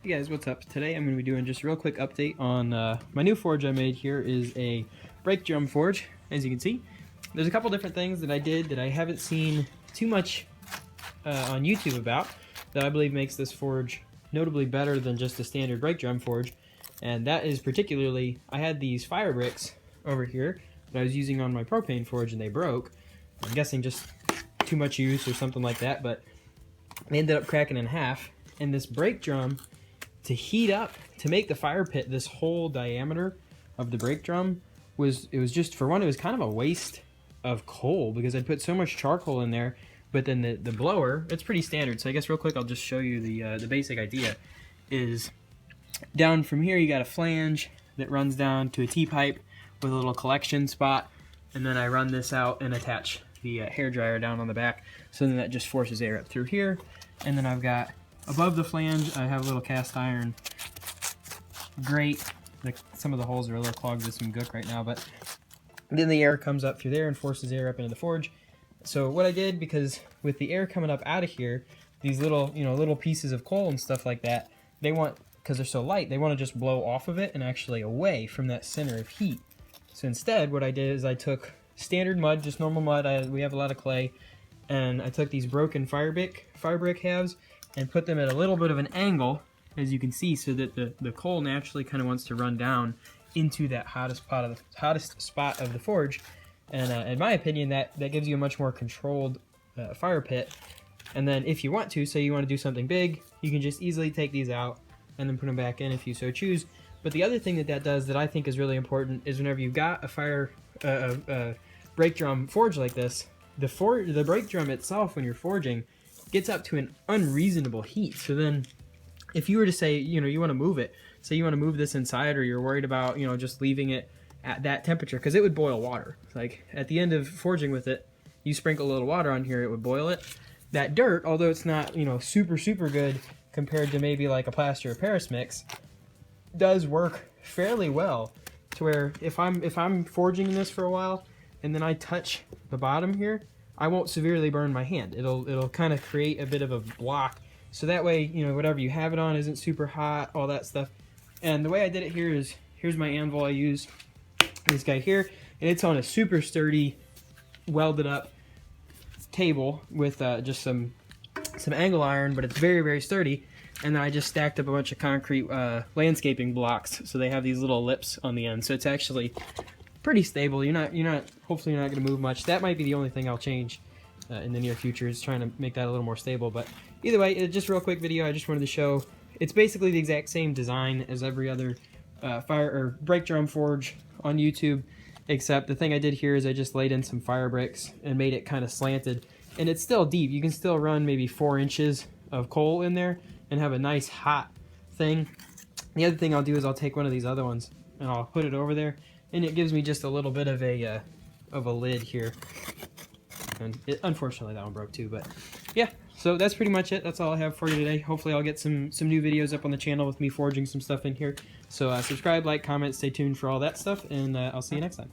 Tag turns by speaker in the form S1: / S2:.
S1: Hey guys, what's up? Today I'm going to be doing just a real quick update on my new forge I made. Here is a brake drum forge. As you can see, there's a couple different things that I did that I haven't seen too much on YouTube about that I believe makes this forge notably better than just a standard brake drum forge. And that is particularly, I had these fire bricks over here that I was using on my propane forge and they broke. I'm guessing just too much use or something like that, but they ended up cracking in half. And this brake drum, to heat up, to make the fire pit, this whole diameter of the brake drum was just, for one, it was kind of a waste of coal because I'd put so much charcoal in there. But then the blower, it's pretty standard. So I guess real quick I'll just show you the basic idea. Is down from here you got a flange that runs down to a T-pipe with a little collection spot, and then I run this out and attach the hair dryer down on the back, so then that just forces air up through here. And then I've got above the flange, I have a little cast iron grate. Like, some of the holes are a little clogged with some gook right now, but then the air comes up through there and forces air up into the forge. So what I did, because with the air coming up out of here, these little, little pieces of coal and stuff like that, they want, because they're so light, they want to just blow off of it and actually away from that center of heat. So instead, what I did is I took standard mud, just normal mud. We have a lot of clay, and I took these broken fire brick halves and put them at a little bit of an angle, as you can see, so that the coal naturally kind of wants to run down into that hottest spot of the forge. And in my opinion, that gives you a much more controlled fire pit. And then if you want to, say you want to do something big, you can just easily take these out and then put them back in if you so choose. But the other thing that does that I think is really important is whenever you've got a brake drum forge like this, the brake drum itself, when you're forging, gets up to an unreasonable heat. So then if you were to say, you want to move it, say you want to move this inside, or you're worried about, just leaving it at that temperature, because it would boil water. Like, at the end of forging with it, you sprinkle a little water on here, it would boil it. That dirt, although it's not, super good compared to maybe like a plaster or Paris mix, does work fairly well to where if I'm forging this for a while and then I touch the bottom here, I won't severely burn my hand. It'll kind of create a bit of a block, so that way, whatever you have it on isn't super hot, all that stuff. And the way I did it here is, here's my anvil I use, this guy here, and it's on a super sturdy welded up table with just some angle iron, but it's very, very sturdy. And then I just stacked up a bunch of concrete landscaping blocks, so they have these little lips on the end, so it's actually pretty stable. Hopefully you're not going to move much. That might be the only thing I'll change in the near future, is trying to make that a little more stable. But either way, just a real quick video. I just wanted to show it's basically the exact same design as every other fire or brake drum forge on YouTube, except the thing I did here is I just laid in some fire bricks and made it kind of slanted, and it's still deep. You can still run maybe 4 inches of coal in there and have a nice hot thing. The other thing I'll do is I'll take one of these other ones and I'll put it over there, and it gives me just a little bit of a lid here. And unfortunately that one broke too, but yeah, so that's pretty much it. That's all I have for you today. Hopefully I'll get some new videos up on the channel with me forging some stuff in here. So subscribe, like, comment, stay tuned for all that stuff, and I'll see you next time.